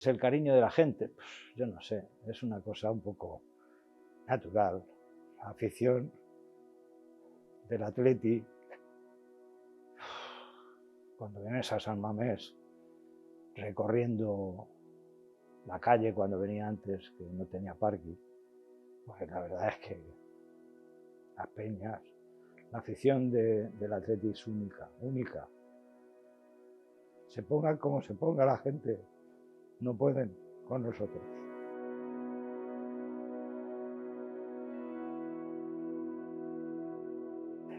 Es el cariño de la gente, pues, yo no sé, es una cosa un poco natural. La afición del Atleti, cuando vienes a San Mamés, recorriendo la calle cuando venía antes, que no tenía parking, pues la verdad es que las peñas, la afición del Atleti es única, única. Se ponga como se ponga la gente, no pueden con nosotros.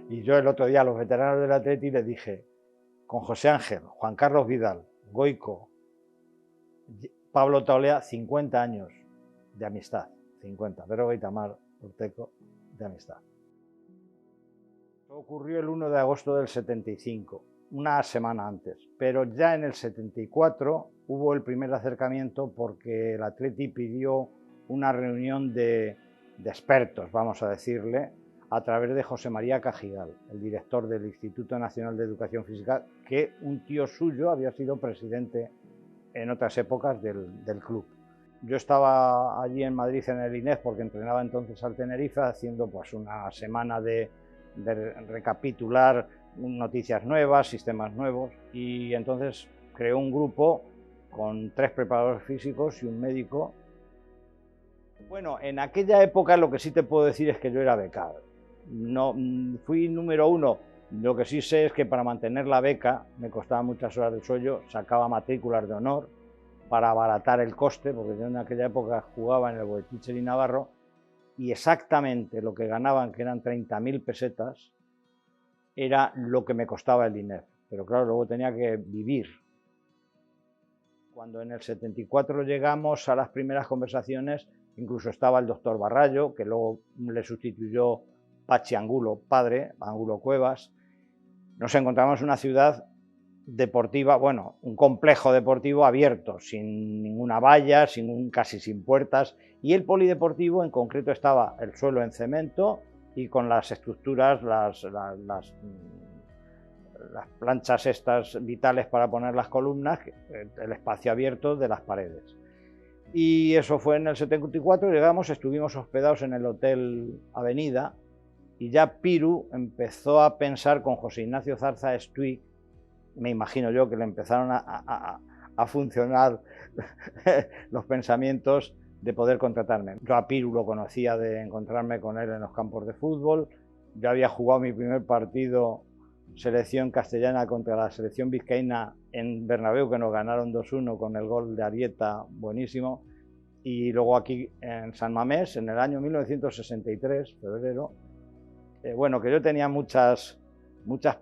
Y yo el otro día a los veteranos del Atleti les dije, con José Ángel, Juan Carlos Vidal, Goico, Pablo Taolea, 50 años de amistad, 50, pero Gaitamar, Urteco, de amistad. Eso ocurrió el 1 de agosto del 75, una semana antes, pero ya en el 74 hubo el primer acercamiento porque el Atleti pidió una reunión de expertos, vamos a decirle, a través de José María Cajigal, el director del Instituto Nacional de Educación Física, que un tío suyo había sido presidente en otras épocas del club. Yo estaba allí en Madrid en el INEF porque entrenaba entonces al Tenerife, haciendo pues una semana de recapitular noticias nuevas, sistemas nuevos, y entonces creó un grupo con 3 preparadores físicos y un médico. Bueno, en aquella época lo que sí te puedo decir es que yo era becado. No fui número 1. Lo que sí sé es que para mantener la beca me costaba muchas horas de sueldo, sacaba matrículas de honor para abaratar el coste, porque yo en aquella época jugaba en el Boeticher y Navarro, y exactamente lo que ganaban, que eran 30.000 pesetas, era lo que me costaba el dinero. Pero claro, luego tenía que vivir. Cuando en el 74 llegamos a las primeras conversaciones, incluso estaba el doctor Barrallo, que luego le sustituyó Pachi Angulo, padre, Angulo Cuevas. Nos encontramos en una ciudad deportiva, bueno, un complejo deportivo abierto, sin ninguna valla, casi sin puertas, y el polideportivo en concreto estaba el suelo en cemento y con las estructuras, las planchas estas vitales para poner las columnas, el espacio abierto de las paredes. Y eso fue en el 74, llegamos, estuvimos hospedados en el Hotel Avenida, y ya Piru empezó a pensar con José Ignacio Zarza Stuic, me imagino yo que le empezaron a funcionar los pensamientos de poder contratarme. Yo a Piru lo conocía de encontrarme con él en los campos de fútbol, yo había jugado mi primer partido selección castellana contra la selección vizcaína en Bernabéu, que nos ganaron 2-1 con el gol de Arieta, buenísimo, y luego aquí en San Mamés, en el año 1963, febrero, bueno, que yo tenía muchas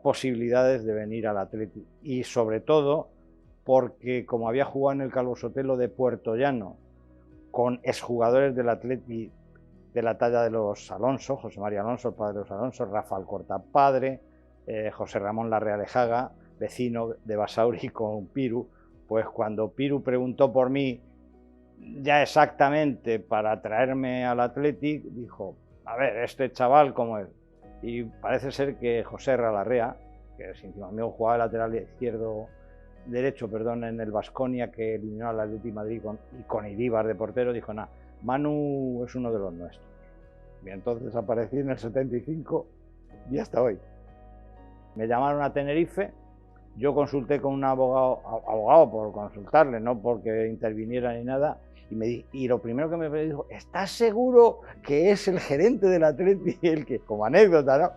posibilidades de venir al Atleti, y sobre todo porque como había jugado en el Calvo Sotelo de Puerto Llano con exjugadores del Atleti de la talla de los Alonso, José María Alonso, el padre de los Alonso, Rafa Alcorta, padre, José Ramón Larrealejaga, vecino de Basauri con Piru, pues cuando Piru preguntó por mí ya exactamente para traerme al Athletic, dijo, a ver, este chaval cómo es. Y parece ser que José Larrea, que es íntimo amigo, jugaba de lateral derecho en el Baskonia, que eliminó al Athletic Madrid con Iríbar de portero, dijo, nada, Manu es uno de los nuestros. Y entonces aparecí en el 75 y hasta hoy. Me llamaron a Tenerife, yo consulté con un abogado por consultarle, no porque interviniera ni nada, y lo primero que me dijo, ¿estás seguro que es el gerente del Atleti el que, como anécdota, ¿no?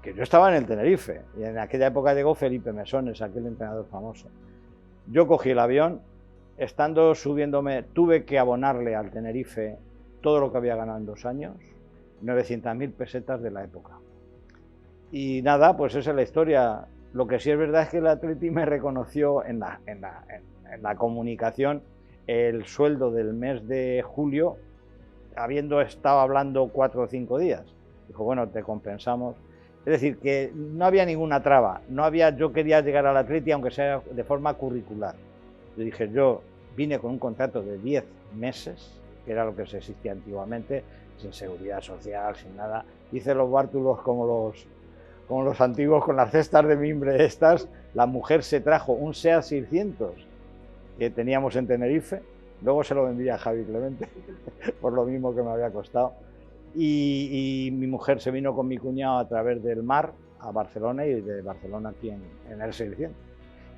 Que yo estaba en el Tenerife, y en aquella época llegó Felipe Mesones, aquel entrenador famoso. Yo cogí el avión, estando subiéndome, tuve que abonarle al Tenerife todo lo que había ganado en 2 años, 900.000 pesetas de la época. Y nada, pues esa es la historia. Lo que sí es verdad es que el Atleti me reconoció en la comunicación el sueldo del mes de julio, habiendo estado hablando 4 o 5 días. Dijo, bueno, te compensamos. Es decir, que no había ninguna traba. Yo quería llegar al Atleti, aunque sea de forma curricular. Yo dije, yo vine con un contrato de 10 meses, que era lo que se existía antiguamente, sin seguridad social, sin nada. Hice los bártulos como los antiguos, con las cestas de mimbre estas. La mujer se trajo un SEAT 600 que teníamos en Tenerife. Luego se lo vendí a Javi Clemente, por lo mismo que me había costado. Y mi mujer se vino con mi cuñado a través del mar a Barcelona y de Barcelona aquí en el 600.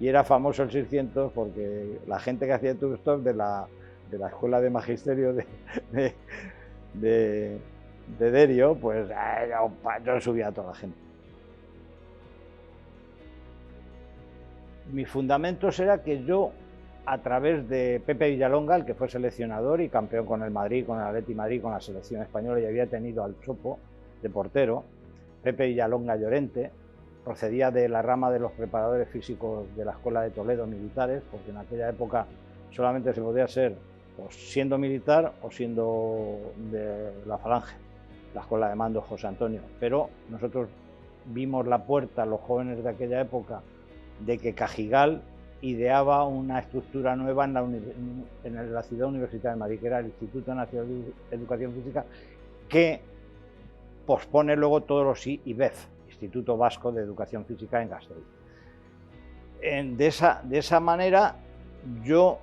Y era famoso el 600 porque la gente que hacía el tour stop de la escuela de magisterio de Derio, pues yo subía a toda la gente. Mis fundamentos era que yo, a través de Pepe Villalonga, el que fue seleccionador y campeón con el Madrid, con el Atleti Madrid, con la selección española, y había tenido al Chopo de portero, Pepe Villalonga Llorente, procedía de la rama de los preparadores físicos de la Escuela de Toledo militares, porque en aquella época solamente se podía ser o siendo militar o siendo de la Falange, la Escuela de Mando José Antonio. Pero nosotros vimos la puerta, los jóvenes de aquella época, de que Cajigal ideaba una estructura nueva en la ciudad universitaria de Madrid, que era el Instituto Nacional de Educación Física, que pospone luego todos los IBEF, Instituto Vasco de Educación Física en Castellón. De esa manera yo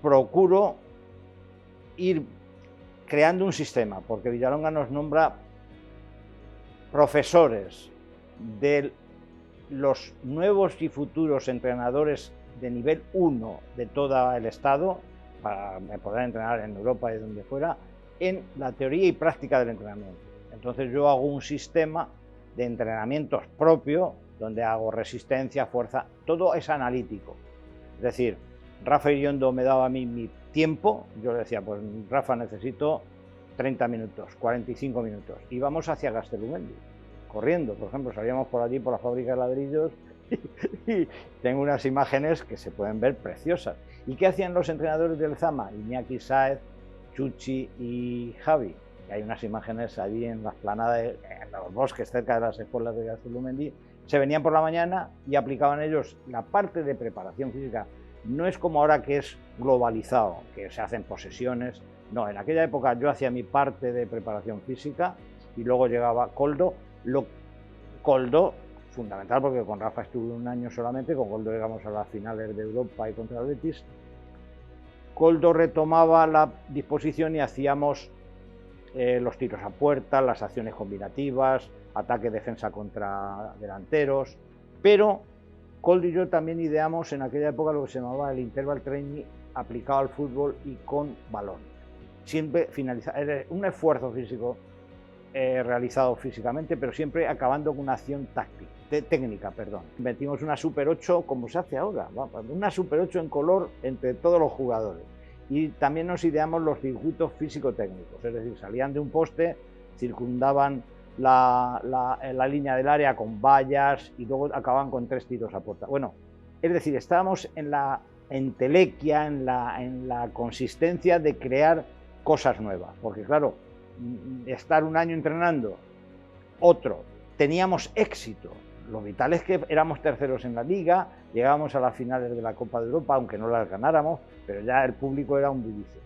procuro ir creando un sistema, porque Villalonga nos nombra profesores de los nuevos y futuros entrenadores de nivel 1 de todo el Estado, para poder entrenar en Europa y donde fuera, en la teoría y práctica del entrenamiento. Entonces yo hago un sistema de entrenamientos propio, donde hago resistencia, fuerza, todo es analítico. Es decir, Rafa Iriondo me daba a mí mi tiempo, yo le decía, pues Rafa, necesito 30 minutos, 45 minutos, y vamos hacia Gastelumendi, corriendo. Por ejemplo, salíamos por allí, por la fábrica de ladrillos, y tengo unas imágenes que se pueden ver preciosas. ¿Y qué hacían los entrenadores del Zama? Iñaki Sáez, Chuchi y Javi. Y hay unas imágenes allí en la explanada, en los bosques cerca de las escuelas de Gastelumendi. Se venían por la mañana y aplicaban ellos la parte de preparación física. No es como ahora, que es globalizado, que se hacen posesiones. No, en aquella época yo hacía mi parte de preparación física y luego llegaba Koldo. Koldo, fundamental, porque con Rafa estuve un año solamente, con Koldo llegamos a las finales de Europa y contra el Betis. Koldo retomaba la disposición y hacíamos los tiros a puerta, las acciones combinativas, ataque, defensa contra delanteros, pero Koldo y yo también ideamos en aquella época lo que se llamaba el interval training aplicado al fútbol y con balón. Siempre finalizar, un esfuerzo físico realizado físicamente, pero siempre acabando con una acción técnica. Metimos una Super 8 como se hace ahora, una Super 8 en color entre todos los jugadores. Y también nos ideamos los circuitos físico-técnicos, es decir, salían de un poste, circundaban la línea del área con vallas y luego acababan con 3 tiros a puerta. Bueno, es decir, estábamos en la entelequia, en la consistencia de crear cosas nuevas, porque claro, estar un año entrenando, otro, teníamos éxito. Lo vital es que éramos terceros en la liga, llegábamos a las finales de la Copa de Europa, aunque no las ganáramos, pero ya el público era un bullicio.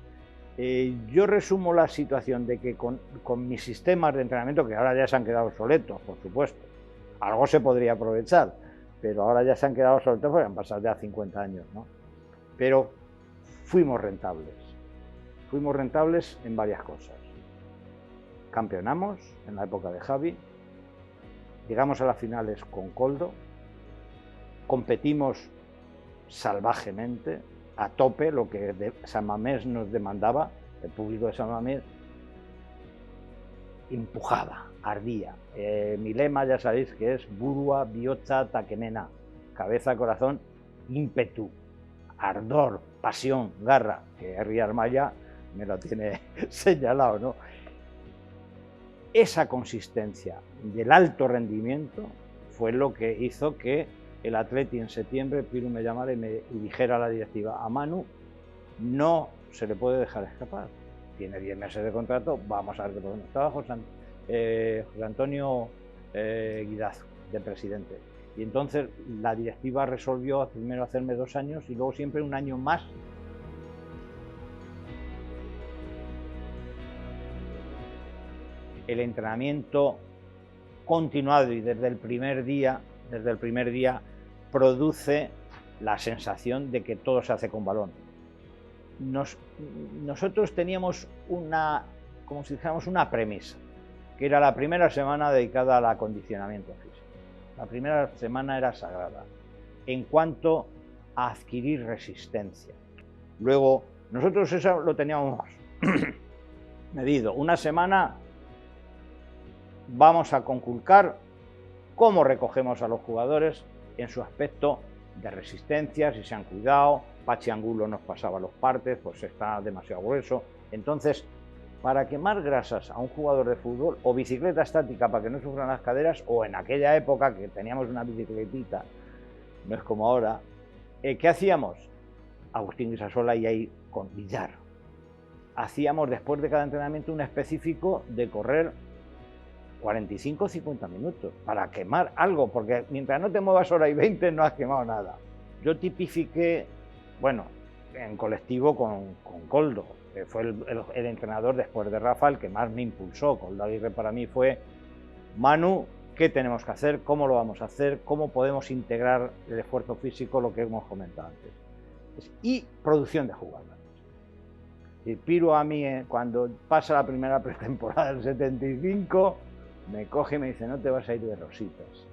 Yo resumo la situación de que con mis sistemas de entrenamiento, que ahora ya se han quedado obsoletos, por supuesto, algo se podría aprovechar, pero ahora ya se han quedado obsoletos porque han pasado ya 50 años, ¿no? Pero fuimos rentables en varias cosas. Campeonamos en la época de Javi, llegamos a las finales con Koldo, competimos salvajemente, a tope, lo que San Mamés nos demandaba, el público de San Mamés empujaba, ardía. Mi lema, ya sabéis, que es burua, bihotza, takenena, cabeza, corazón, ímpetu, ardor, pasión, garra, que Herri Armaya me lo tiene señalado, ¿no? Esa consistencia del alto rendimiento fue lo que hizo que el Atleti en septiembre, Piru me llamara y me dijera a la directiva: a Manu no se le puede dejar escapar, tiene 10 meses de contrato, vamos a ver qué podemos. Estaba José Antonio Guidazo, de presidente, y entonces la directiva resolvió primero hacerme 2 años y luego siempre un año más. El entrenamiento continuado y desde el primer día produce la sensación de que todo se hace con balón. Nosotros teníamos como si dijéramos una premisa, que era la primera semana dedicada al acondicionamiento físico. La primera semana era sagrada en cuanto a adquirir resistencia. Luego, nosotros eso lo teníamos medido. Una semana vamos a conculcar cómo recogemos a los jugadores en su aspecto de resistencia, si se han cuidado. Pachi Angulo nos pasaba los partes, pues está demasiado grueso. Entonces, para quemar grasas a un jugador de fútbol, o bicicleta estática para que no sufran las caderas, o en aquella época que teníamos una bicicletita, no es como ahora, ¿qué hacíamos? Agustín Guisasola y ahí con billar. Hacíamos después de cada entrenamiento un específico de correr 45 o 50 minutos para quemar algo, porque mientras no te muevas hora y 20 no has quemado nada. Yo tipifiqué, bueno, en colectivo con Koldo, que fue el entrenador después de Rafa, el que más me impulsó. Koldo Aguirre para mí fue: Manu, ¿qué tenemos que hacer? ¿Cómo lo vamos a hacer? ¿Cómo podemos integrar el esfuerzo físico, lo que hemos comentado antes? Y producción de jugadas. Y Piru a mí, cuando pasa la primera pretemporada del 75, me coge y me dice: no te vas a ir de rositas.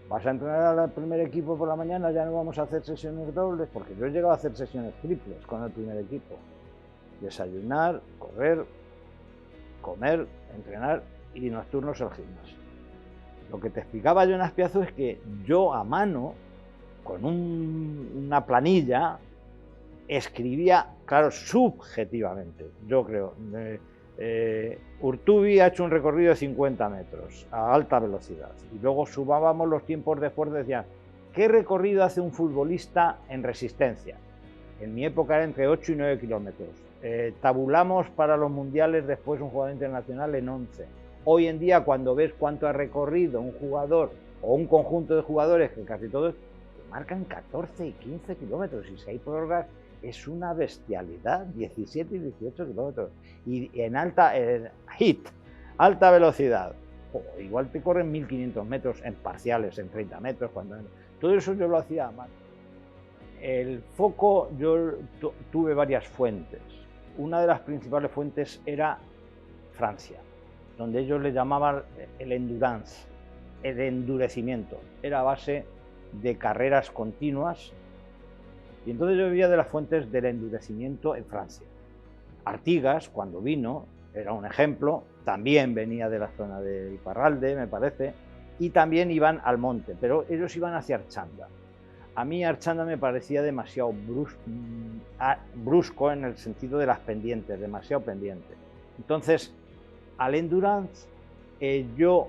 Vas a entrenar al primer equipo por la mañana, ya no vamos a hacer sesiones dobles, porque yo he llegado a hacer sesiones triples con el primer equipo. Desayunar, correr, comer, entrenar y nocturnos al gimnasio. Lo que te explicaba yo en Azpiazu es que yo a mano, con una planilla, escribía, claro, subjetivamente, yo creo. Urtubi ha hecho un recorrido de 50 metros a alta velocidad y luego subábamos los tiempos de esfuerzo. Decían: ¿qué recorrido hace un futbolista en resistencia? En mi época era entre 8 y 9 kilómetros. Tabulamos para los mundiales después un jugador internacional en 11. Hoy en día, cuando ves cuánto ha recorrido un jugador o un conjunto de jugadores, que casi todos marcan 14 y 15 kilómetros, y si hay prórrogas es una bestialidad, 17 y 18 kilómetros. Y en alta velocidad, igual te corren 1500 metros en parciales, en 30 metros. Todo eso yo lo hacía a mano. El foco, yo tuve varias fuentes. Una de las principales fuentes era Francia, donde ellos le llamaban el endurance, el endurecimiento. Era a base de carreras continuas. Y entonces yo vivía de las fuentes del endurecimiento en Francia. Artigas, cuando vino, era un ejemplo, también venía de la zona de Iparralde, me parece, y también iban al monte, pero ellos iban hacia Archanda. A mí Archanda me parecía demasiado brusco en el sentido de las pendientes, demasiado pendiente. Entonces, al endurance yo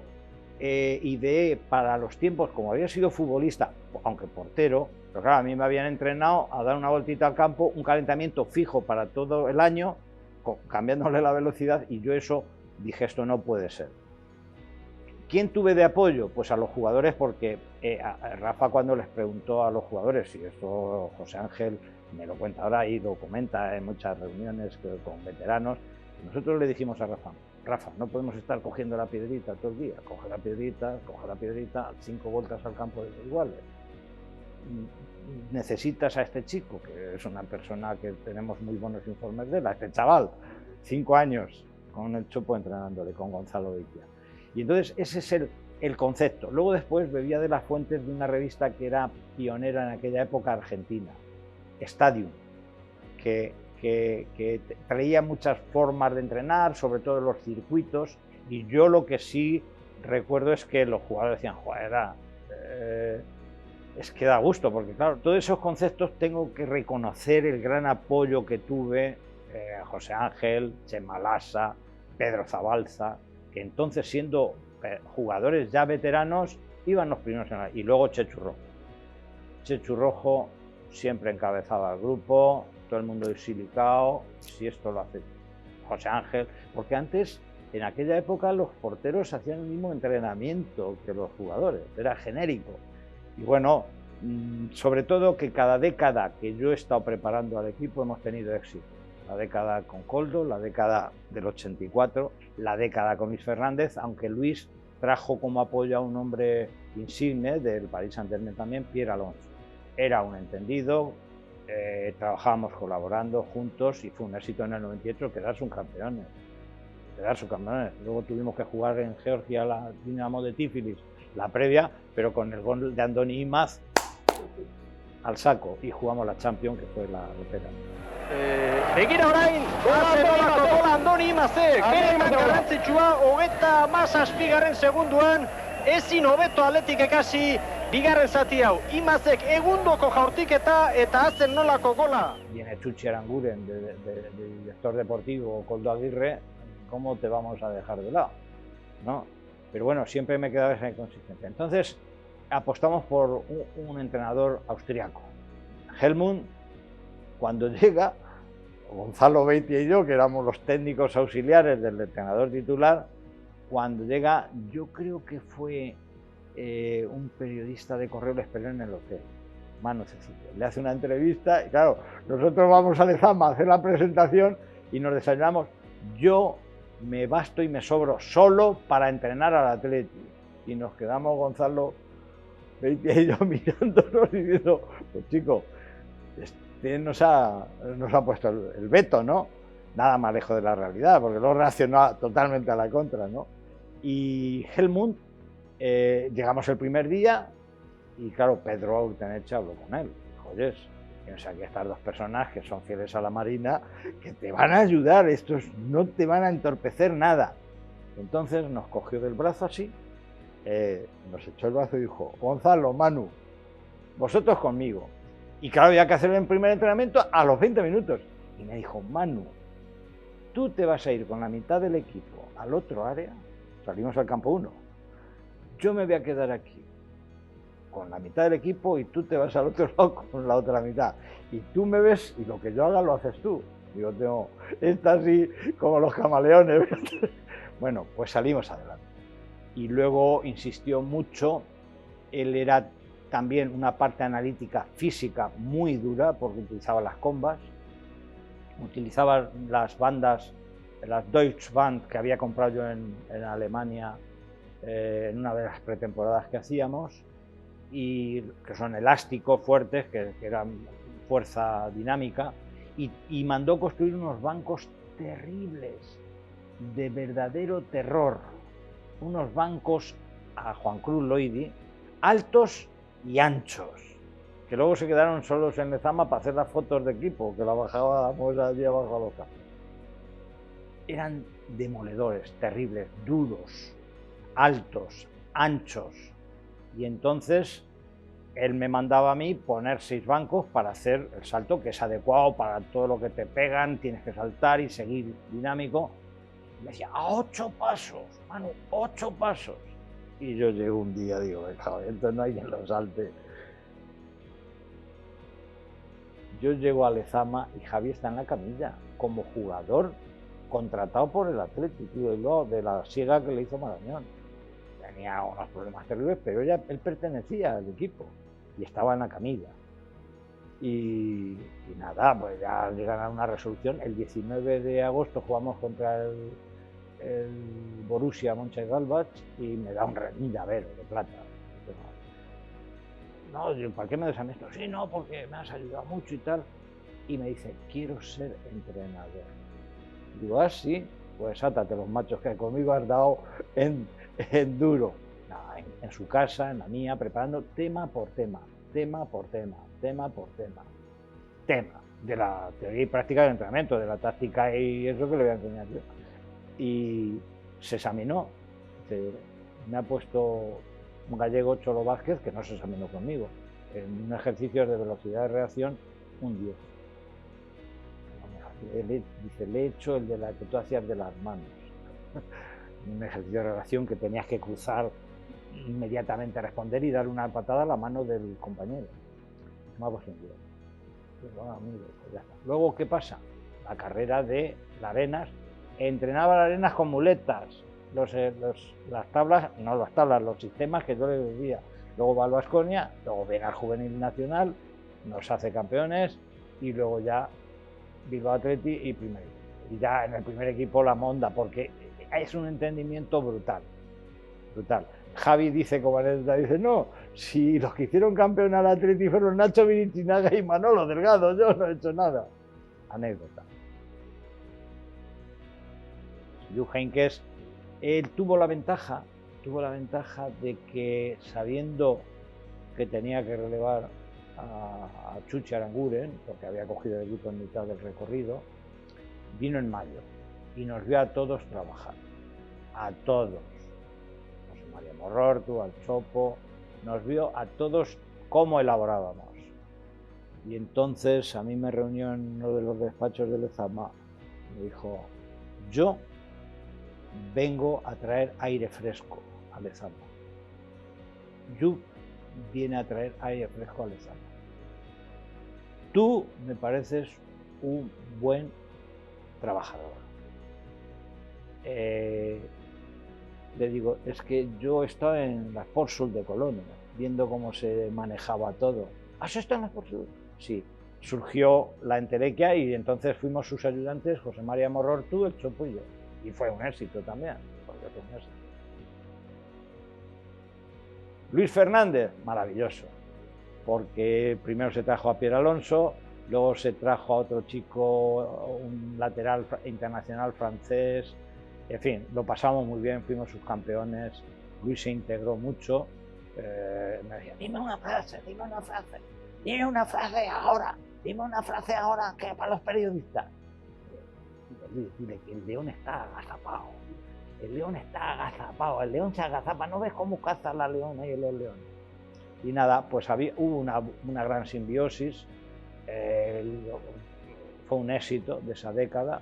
ideé para los tiempos, como había sido futbolista, aunque portero, pero claro, a mí me habían entrenado a dar una voltita al campo, un calentamiento fijo para todo el año, cambiándole la velocidad, y yo eso dije: esto no puede ser. ¿Quién tuve de apoyo? Pues a los jugadores, porque Rafa, cuando les preguntó a los jugadores, y esto José Ángel me lo cuenta ahora y lo comenta en muchas reuniones con veteranos, nosotros le dijimos a Rafa, no podemos estar cogiendo la piedrita todo el día, coge la piedrita, 5 vueltas al campo de iguales. Necesitas a este chico, que es una persona que tenemos muy buenos informes de él, a este chaval, 5 años con el Chopo entrenándole, con Gonzalo Viquia. Y entonces ese es el concepto. Luego después bebía de las fuentes de una revista que era pionera en aquella época argentina, Stadium, que traía muchas formas de entrenar, sobre todo los circuitos, y yo lo que sí recuerdo es que los jugadores decían: joder, es que da gusto, porque claro, todos esos conceptos tengo que reconocer el gran apoyo que tuve, José Ángel, Chema Lasa, Pedro Zabalza, que entonces, siendo jugadores ya veteranos, iban los primeros en y luego Chechu Rojo. Chechu Rojo siempre encabezaba el grupo, todo el mundo silicao, si esto lo hace José Ángel, porque antes, en aquella época, los porteros hacían el mismo entrenamiento que los jugadores, era genérico. Y bueno, sobre todo que cada década que yo he estado preparando al equipo hemos tenido éxito. La década con Koldo, la década del 84, la década con Luis Fernández, aunque Luis trajo como apoyo a un hombre insigne del Paris Saint-Germain también, Pierre Alonso. era un entendido, trabajábamos colaborando juntos y fue un éxito en el 98 quedar subcampeones. Luego tuvimos que jugar en Georgia la Dinamo de Tiflis, la previa, pero con el gol de Andoni Imaz al saco, y jugamos la Champions, que fue la europea. Begira orain, gola Andoni Imazek, bere garrantzitsua, 37. segunduan, ezin hobeto Atletik ekasi bigarren zati hau. Imazek egundoko jaurtiketa eta hazen nolako gola. Viene Chuchi Aranguren, de director deportivo, Coldo Aguirre, ¿cómo te vamos a dejar de lado? ¿No? Pero bueno, siempre me quedaba esa inconsistencia. Entonces apostamos por un entrenador austriaco, Helmut. Cuando llega, Gonzalo Beitia y yo, que éramos los técnicos auxiliares del entrenador titular, cuando llega, yo creo que fue un periodista de Correo, le esperó en el hotel, Manu Cecilio, le hace una entrevista y claro, nosotros vamos a Lezama a hacer la presentación y nos desayunamos. Yo me basto y me sobro solo para entrenar al Atleti, y nos quedamos Gonzalo Beitia y yo mirándonos y diciendo, pues chico, nos ha puesto el veto, ¿no? Nada más lejos de la realidad, porque luego reaccionó totalmente a la contra, ¿no? Y Helmut, llegamos el primer día y claro, Pedro Urtenecha habló con él. Dijo, oyes, o sea, que estas dos personas que son fieles a la Marina, que te van a ayudar, estos no te van a entorpecer nada. Entonces nos cogió del brazo así, nos echó el brazo y dijo, Gonzalo, Manu, vosotros conmigo. Y claro, había que hacerlo en primer entrenamiento a los 20 minutos. Y me dijo, Manu, tú te vas a ir con la mitad del equipo al otro área, salimos al campo 1. Yo me voy a quedar aquí con la mitad del equipo y tú te vas al otro lado con la otra mitad. Y tú me ves y lo que yo haga lo haces tú. Digo, tengo, está así como los camaleones. Bueno, pues salimos adelante. Y luego insistió mucho, él era también una parte analítica física muy dura, porque utilizaba las combas, utilizaba las bandas, las Deutsche Band que había comprado yo en Alemania en una de las pretemporadas que hacíamos, y que son elásticos, fuertes, que eran fuerza dinámica, y mandó construir unos bancos terribles, de verdadero terror, unos bancos a Juan Cruz Loidi, altos y anchos, que luego se quedaron solos en Lezama para hacer las fotos de equipo, que la bajábamos allí abajo a los campos. Eran demoledores, terribles, duros, altos, anchos, y entonces él me mandaba a mí poner 6 bancos para hacer el salto, que es adecuado para todo lo que te pegan, tienes que saltar y seguir dinámico. Me decía, a 8 pasos, Manu, 8 pasos. Y yo llego un día, digo, entonces no hay quien lo salte. Yo llego a Lezama y Javi está en la camilla, como jugador contratado por el Atlético de la siega que le hizo Marañón. Tenía unos problemas terribles, pero él pertenecía al equipo y estaba en la camilla. Y nada, pues ya llegan a una resolución. El 19 de agosto jugamos contra el Borussia Mönchengladbach y me da un llavero de plata. No, yo, ¿para qué me das a mí esto? Sí, no, porque me has ayudado mucho y tal. Y me dice, quiero ser entrenador. Digo, ah, sí, pues átate los machos que conmigo has dado en duro. Nada, en su casa, en la mía, preparando tema por tema, tema por tema, tema por tema. Tema de la teoría y práctica del entrenamiento, de la táctica y eso que le voy a enseñar yo. Y se examinó. Me ha puesto un gallego, Cholo Vázquez, que no se examinó conmigo. En un ejercicio de velocidad de reacción, un 10. Dice, le he hecho el de la que tú hacías de las manos. Un ejercicio de reacción que tenías que cruzar inmediatamente, responder y dar una patada a la mano del compañero. No hago sentido. Luego, ¿qué pasa? La carrera de Larenas. Entrenaba a Arenas con muletas, las tablas, no las tablas, los sistemas que yo le decía. Luego va al Baskonia, luego viene al Juvenil Nacional, nos hace campeones y luego ya Bilbao Athletic y primer equipo. Y ya en el primer equipo la monda, porque es un entendimiento brutal, brutal. Javi dice como anécdota, dice, no, si los que hicieron campeón al Atleti fueron Nacho Virichinaga y Manolo Delgado, yo no he hecho nada. Anécdota. Jupp Heynckes, él tuvo la ventaja de que, sabiendo que tenía que relevar a Chuchi Aranguren, porque había cogido el equipo en mitad del recorrido, vino en mayo y nos vio a todos trabajar, a todos. José María Morortu, al Chopo, nos vio a todos cómo elaborábamos. Y entonces a mí me reunió en uno de los despachos de Lezama, me dijo, yo vengo a traer aire fresco a Lezama. Jupp viene a traer aire fresco a Lezama. Tú me pareces un buen trabajador. Le digo, es que yo estaba en la Sportsul de Colonia, viendo cómo se manejaba todo. ¿Has estado en la Sportsul? Sí. Surgió la entelequia y entonces fuimos sus ayudantes, José María Morortu, el Chopo y yo. Y fue un éxito también, porque fue un éxito. Luis Fernández, maravilloso, porque primero se trajo a Pierre Alonso, luego se trajo a otro chico, un lateral internacional francés, en fin, lo pasamos muy bien, fuimos subcampeones, Luis se integró mucho, me decía, dime una frase ahora que para los periodistas. Dile que el león está agazapado, el león se agazapa, ¿no ves cómo caza la leona y los leones? Y nada, pues hubo una gran simbiosis, fue un éxito de esa década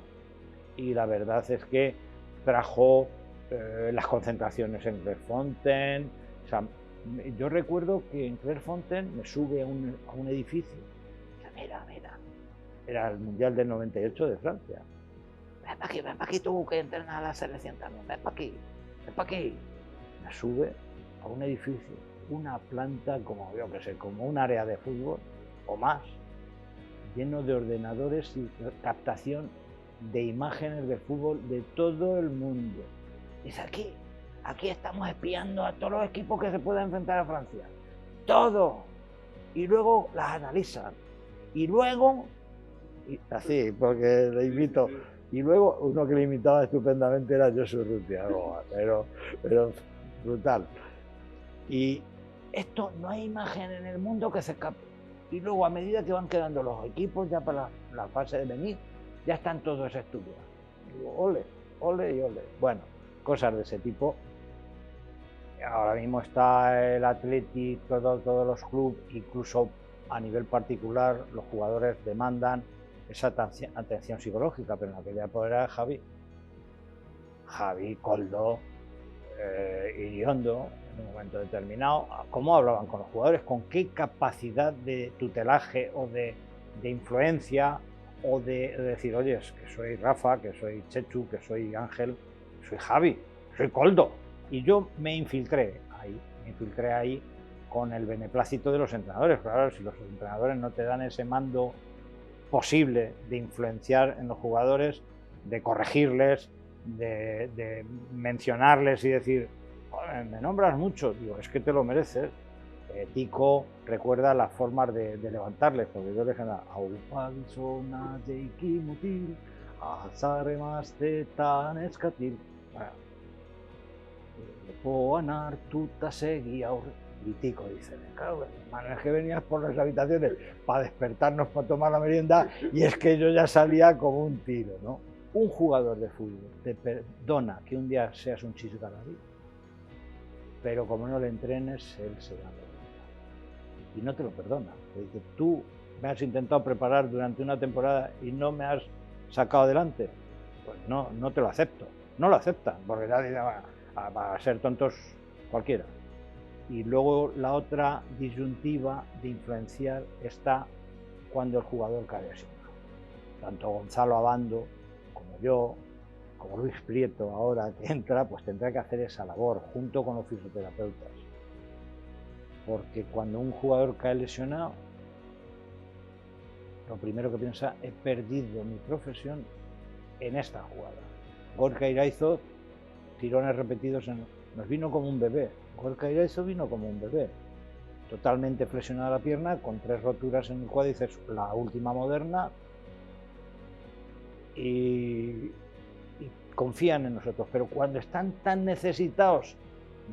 y la verdad es que trajo las concentraciones en Clairefontaine. O sea, yo recuerdo que en Clairefontaine me sube a un edificio, mira, era el Mundial del 98 de Francia. Ven para aquí tú que entrenas a la selección también, ven para aquí. Me sube a un edificio, una planta como, yo que sé, como un área de fútbol o más, lleno de ordenadores y captación de imágenes de fútbol de todo el mundo. Dice, aquí estamos espiando a todos los equipos que se puedan enfrentar a Francia. Todo. Y luego las analizan. Y luego, así, porque le invito. Y luego uno que le imitaba estupendamente era Josu Urrutia, pero brutal. Y esto, no hay imagen en el mundo que se escape. Y luego a medida que van quedando los equipos ya para la fase de venir, ya están todos estudiados. Digo, ole y ole. Bueno, cosas de ese tipo. Ahora mismo está el Athletic, todos los clubes, incluso a nivel particular, los jugadores demandan esa atención psicológica, pero en aquella época era Javi, Koldo, Iriondo, en un momento determinado, cómo hablaban con los jugadores, con qué capacidad de tutelaje o de influencia, o de decir, oye, es que soy Rafa, que soy Chechu, que soy Ángel, que soy Javi, soy Koldo. Y yo me infiltré ahí con el beneplácito de los entrenadores. Claro, si los entrenadores no te dan ese mando posible de influenciar en los jugadores, de corregirles, de mencionarles y decir, me nombras mucho, digo, es que te lo mereces. Tico recuerda las formas de levantarles, porque yo le dije, y Tico dice, claro, es que venías por las habitaciones para despertarnos para tomar la merienda y es que yo ya salía como un tiro, ¿no? Un jugador de fútbol te perdona que un día seas un chisgalarí, pero como no le entrenes, él se da y no te lo perdona. Te dice, tú me has intentado preparar durante una temporada y no me has sacado adelante, pues no te lo acepto. No lo aceptan, porque nadie va a ser tontos cualquiera. Y luego la otra disyuntiva de influenciar está cuando el jugador cae lesionado. Tanto Gonzalo Abando como yo, como Luis Prieto ahora que entra, pues tendrá que hacer esa labor junto con los fisioterapeutas. Porque cuando un jugador cae lesionado, lo primero que piensa, he perdido mi profesión en esta jugada. Gorka Iraizoz, tirones repetidos nos vino como un bebé. Gorka Iraizu vino como un bebé, totalmente flexionada la pierna, con 3 roturas en el cuádriceps, la última moderna, y confían en nosotros, pero cuando están tan necesitados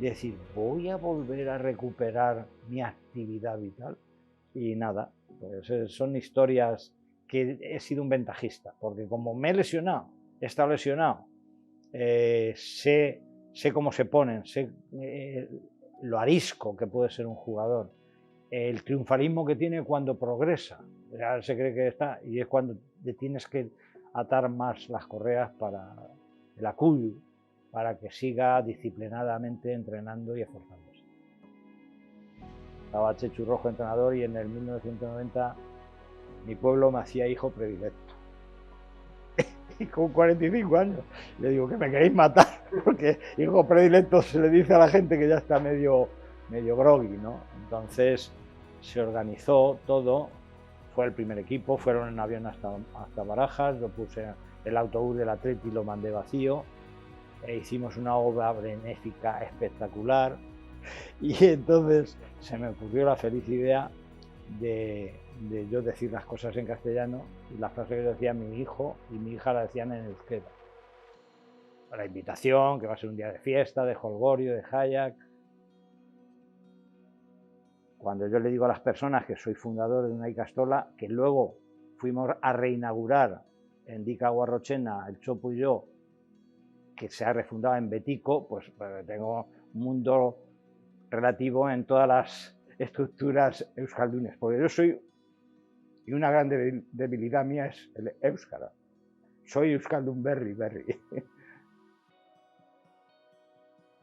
de decir, voy a volver a recuperar mi actividad vital, y nada, pues son historias que he sido un ventajista, porque como me he lesionado, he estado lesionado, sé cómo se ponen, sé lo arisco que puede ser un jugador, el triunfalismo que tiene cuando progresa, ya se cree que está, y es cuando te tienes que atar más las correas para el acuyo, para que siga disciplinadamente entrenando y esforzándose. Estaba Chechu Rojo entrenador y en el 1990 mi pueblo me hacía hijo predilecto. Y con 45 años le digo que me queréis matar, porque hijo predilecto se le dice a la gente que ya está medio groggy, ¿no? Entonces se organizó todo, fue el primer equipo, fueron en avión hasta Barajas, yo puse el autobús del Atleti y lo mandé vacío, e hicimos una obra benéfica espectacular, y entonces se me ocurrió la feliz idea de yo decir las cosas en castellano, y la frase que yo decía mi hijo y mi hija la decían en euskera. La invitación, que va a ser un día de fiesta, de jolgorio, de hayak. Cuando yo le digo a las personas que soy fundador de una Ikastola, que luego fuimos a reinaugurar en Dica Guarrochena, el Chopo y yo, que se ha refundado en Betico, pues tengo un mundo relativo en todas las estructuras euskaldunes, porque yo soy, y una gran debilidad mía es el euskara. Soy euskaldun berri.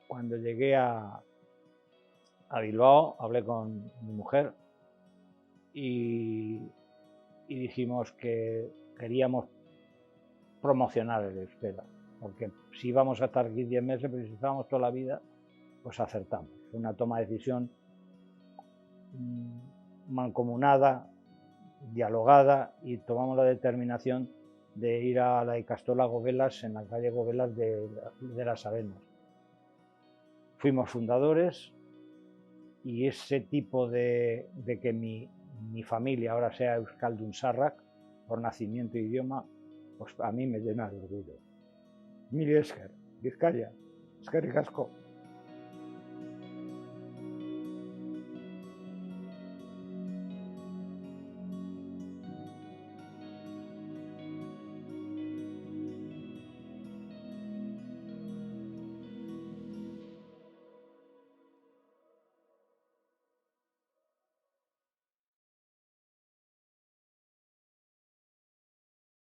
Cuando llegué a Bilbao, hablé con mi mujer y dijimos que queríamos promocionar el euskera, porque si íbamos a estar aquí 10 meses, pero si estábamos toda la vida, pues acertamos. Fue una toma de decisión mancomunada, dialogada, y tomamos la determinación de ir a la Ikastola Gobelas, en la calle Gobelas de las Arenas. Fuimos fundadores, y ese tipo de que mi familia ahora sea euskaldun zaharrak, por nacimiento e idioma, pues a mí me llena de orgullo. Mil esker, Bizkaia, eskerrik asko.